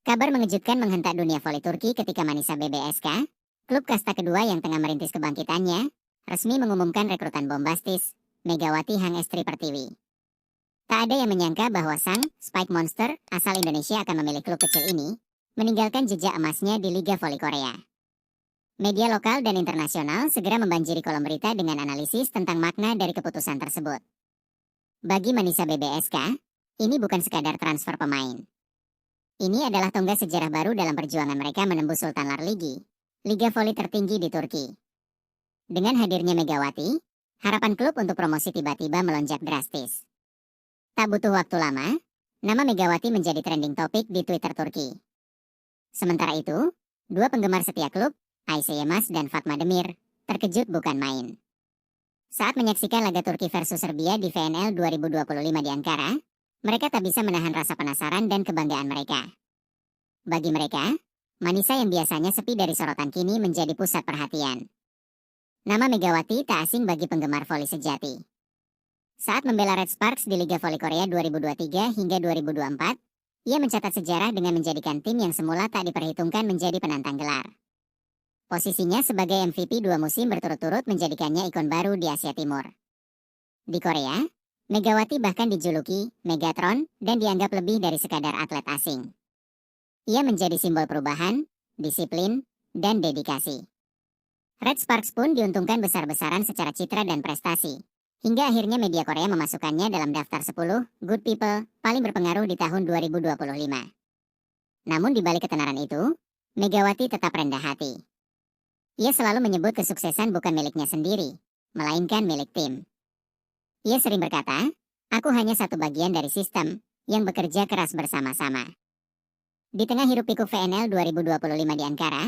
Kabar mengejutkan menghentak dunia voli Turki ketika Manisa BBSK, klub kasta kedua yang tengah merintis kebangkitannya, resmi mengumumkan rekrutan bombastis, Megawati Hang Estri Pertiwi. Tak ada yang menyangka bahwa sang Spike Monster asal Indonesia akan memilih klub kecil ini, meninggalkan jejak emasnya di Liga Voli Korea. Media lokal dan internasional segera membanjiri kolom berita dengan analisis tentang makna dari keputusan tersebut. Bagi Manisa BBSK, ini bukan sekadar transfer pemain. Ini adalah tonggak sejarah baru dalam perjuangan mereka menembus Sultan Larligi, liga voli tertinggi di Turki. Dengan hadirnya Megawati, harapan klub untuk promosi tiba-tiba melonjak drastis. Tak butuh waktu lama, nama Megawati menjadi trending topik di Twitter Turki. Sementara itu, dua penggemar setia klub, Ayse Yilmaz dan Fatma Demir, terkejut bukan main. Saat menyaksikan laga Turki versus Serbia di VNL 2025 di Ankara, mereka tak bisa menahan rasa penasaran dan kebanggaan mereka. Bagi mereka, Manisa yang biasanya sepi dari sorotan kini menjadi pusat perhatian. Nama Megawati tak asing bagi penggemar voli sejati. Saat membela Red Sparks di Liga Voli Korea 2023 hingga 2024, ia mencatat sejarah dengan menjadikan tim yang semula tak diperhitungkan menjadi penantang gelar. Posisinya sebagai MVP 2 musim berturut-turut menjadikannya ikon baru di Asia Timur. Di Korea, Megawati bahkan dijuluki Megatron dan dianggap lebih dari sekadar atlet asing. Ia menjadi simbol perubahan, disiplin, dan dedikasi. Red Sparks pun diuntungkan besar-besaran secara citra dan prestasi, hingga akhirnya media Korea memasukkannya dalam daftar 10 Good People paling berpengaruh di tahun 2025. Namun di balik ketenaran itu, Megawati tetap rendah hati. Ia selalu menyebut kesuksesan bukan miliknya sendiri, melainkan milik tim. Ia sering berkata, "Aku hanya satu bagian dari sistem yang bekerja keras bersama-sama." Di tengah hiruk-pikuk VNL 2025 di Ankara,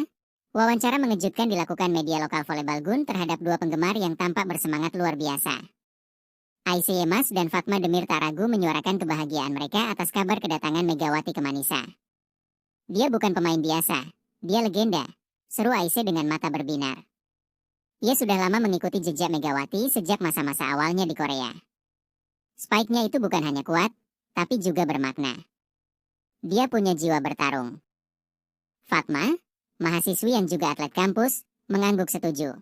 wawancara mengejutkan dilakukan media lokal volleyball GUN terhadap dua penggemar yang tampak bersemangat luar biasa. Ayse Yilmaz dan Fatma Demir tak ragu menyuarakan kebahagiaan mereka atas kabar kedatangan Megawati ke Manisa. "Dia bukan pemain biasa, dia legenda," seru Ayse dengan mata berbinar. Ia sudah lama mengikuti jejak Megawati sejak masa-masa awalnya di Korea. Spike-nya itu bukan hanya kuat, tapi juga bermakna. Dia punya jiwa bertarung. Fatma, mahasiswi yang juga atlet kampus, mengangguk setuju.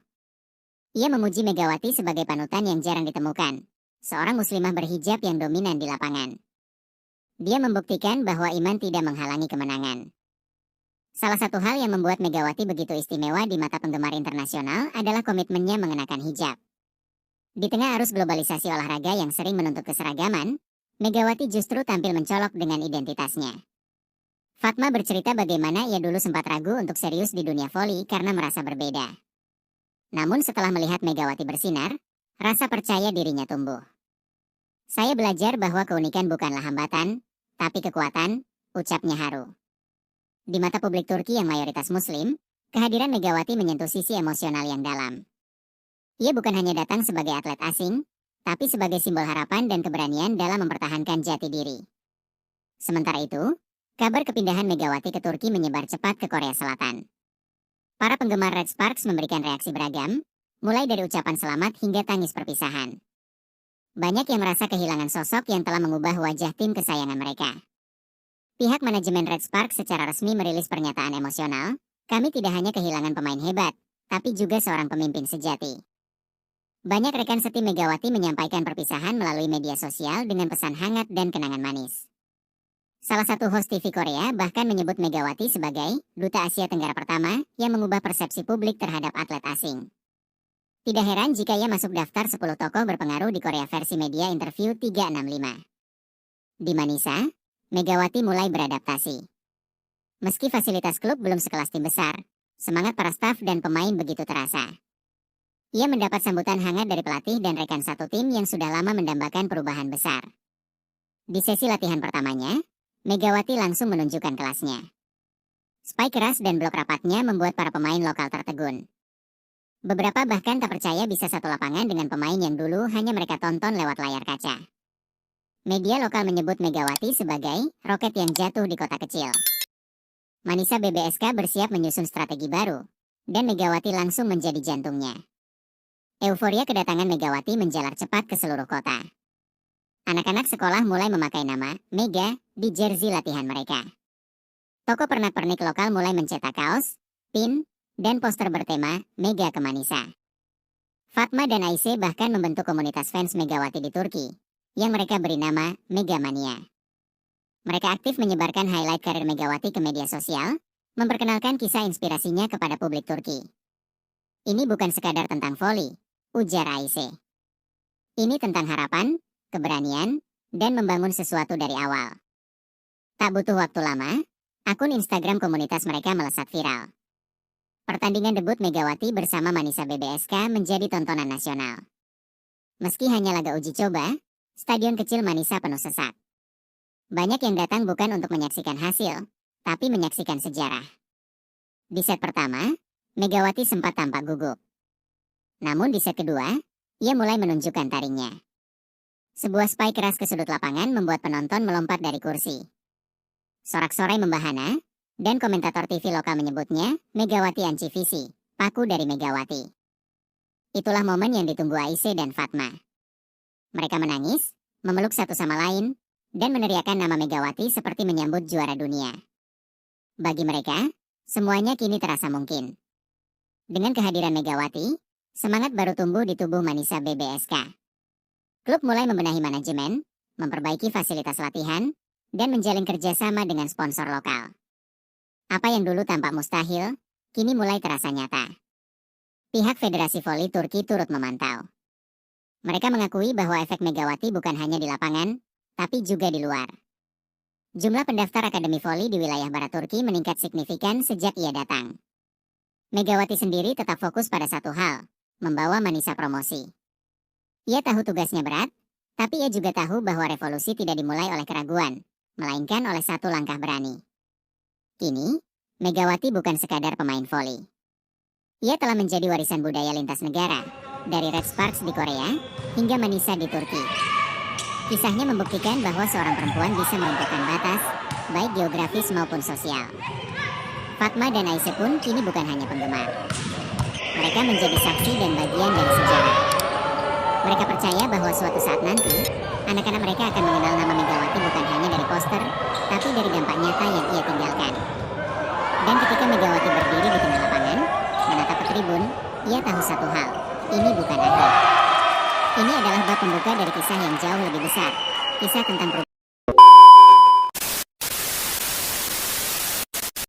Ia memuji Megawati sebagai panutan yang jarang ditemukan, seorang muslimah berhijab yang dominan di lapangan. Dia membuktikan bahwa iman tidak menghalangi kemenangan. Salah satu hal yang membuat Megawati begitu istimewa di mata penggemar internasional adalah komitmennya mengenakan hijab. Di tengah arus globalisasi olahraga yang sering menuntut keseragaman, Megawati justru tampil mencolok dengan identitasnya. Fatma bercerita bagaimana ia dulu sempat ragu untuk serius di dunia voli karena merasa berbeda. Namun setelah melihat Megawati bersinar, rasa percaya dirinya tumbuh. "Saya belajar bahwa keunikan bukanlah hambatan, tapi kekuatan," ucapnya haru. Di mata publik Turki yang mayoritas Muslim, kehadiran Megawati menyentuh sisi emosional yang dalam. Ia bukan hanya datang sebagai atlet asing, tapi sebagai simbol harapan dan keberanian dalam mempertahankan jati diri. Sementara itu, kabar kepindahan Megawati ke Turki menyebar cepat ke Korea Selatan. Para penggemar Red Sparks memberikan reaksi beragam, mulai dari ucapan selamat hingga tangis perpisahan. Banyak yang merasa kehilangan sosok yang telah mengubah wajah tim kesayangan mereka. Pihak manajemen Red Sparks secara resmi merilis pernyataan emosional, "Kami tidak hanya kehilangan pemain hebat, tapi juga seorang pemimpin sejati." Banyak rekan setim Megawati menyampaikan perpisahan melalui media sosial dengan pesan hangat dan kenangan manis. Salah satu host TV Korea bahkan menyebut Megawati sebagai duta Asia Tenggara pertama yang mengubah persepsi publik terhadap atlet asing. Tidak heran jika ia masuk daftar 10 tokoh berpengaruh di Korea versi media interview 365. Di Manisa, Megawati mulai beradaptasi. Meski fasilitas klub belum sekelas tim besar, semangat para staf dan pemain begitu terasa. Ia mendapat sambutan hangat dari pelatih dan rekan satu tim yang sudah lama mendambakan perubahan besar. Di sesi latihan pertamanya, Megawati langsung menunjukkan kelasnya. Spike keras dan blok rapatnya membuat para pemain lokal tertegun. Beberapa bahkan tak percaya bisa satu lapangan dengan pemain yang dulu hanya mereka tonton lewat layar kaca. Media lokal menyebut Megawati sebagai roket yang jatuh di kota kecil. Manisa BBSK bersiap menyusun strategi baru, dan Megawati langsung menjadi jantungnya. Euforia kedatangan Megawati menjalar cepat ke seluruh kota. Anak-anak sekolah mulai memakai nama Mega di jersey latihan mereka. Toko pernak-pernik lokal mulai mencetak kaos, pin, dan poster bertema Mega Kemanisa. Fatma dan Aisyah bahkan membentuk komunitas fans Megawati di Turki, yang mereka beri nama Megamania. Mereka aktif menyebarkan highlight karir Megawati ke media sosial, memperkenalkan kisah inspirasinya kepada publik Turki. Ini bukan sekadar tentang voli, ujar Aisyah. Ini tentang harapan, keberanian, dan membangun sesuatu dari awal. Tak butuh waktu lama, akun Instagram komunitas mereka melesat viral. Pertandingan debut Megawati bersama Manisa BBSK menjadi tontonan nasional. Meski hanya laga uji coba, stadion kecil Manisa penuh sesak. Banyak yang datang bukan untuk menyaksikan hasil, tapi menyaksikan sejarah. Di set pertama, Megawati sempat tampak gugup. Namun di set kedua, ia mulai menunjukkan taringnya. Sebuah spike keras ke sudut lapangan membuat penonton melompat dari kursi. Sorak-sorai membahana, dan komentator TV lokal menyebutnya Megawati Anci Visi, paku dari Megawati. Itulah momen yang ditunggu Aisyah dan Fatma. Mereka menangis, memeluk satu sama lain, dan meneriakkan nama Megawati seperti menyambut juara dunia. Bagi mereka, semuanya kini terasa mungkin. Dengan kehadiran Megawati, semangat baru tumbuh di tubuh Manisa BBSK. Klub mulai membenahi manajemen, memperbaiki fasilitas latihan, dan menjalin kerjasama dengan sponsor lokal. Apa yang dulu tampak mustahil, kini mulai terasa nyata. Pihak Federasi Voli Turki turut memantau. Mereka mengakui bahwa efek Megawati bukan hanya di lapangan, tapi juga di luar. Jumlah pendaftar Akademi Voli di wilayah barat Turki meningkat signifikan sejak ia datang. Megawati sendiri tetap fokus pada satu hal, membawa Manisa promosi. Ia tahu tugasnya berat, tapi ia juga tahu bahwa revolusi tidak dimulai oleh keraguan, melainkan oleh satu langkah berani. Kini, Megawati bukan sekadar pemain voli. Ia telah menjadi warisan budaya lintas negara, dari Red Sparks di Korea, hingga Manisa di Turki. Kisahnya membuktikan bahwa seorang perempuan bisa meruntuhkan batas, baik geografis maupun sosial. Fatma dan Aisyah pun kini bukan hanya penggemar. Mereka menjadi saksi dan bagian dari sejarah. Mereka percaya bahwa suatu saat nanti, anak-anak mereka akan mengenal nama Megawati bukan hanya dari poster, tapi dari dampak nyata yang ia tinggalkan. Dan ketika Megawati berdiri di tengah lapangan, menatap ke tribun, ia tahu satu hal, ini bukan akhir. Ini adalah bab pembuka dari kisah yang jauh lebih besar, kisah tentang perubahan.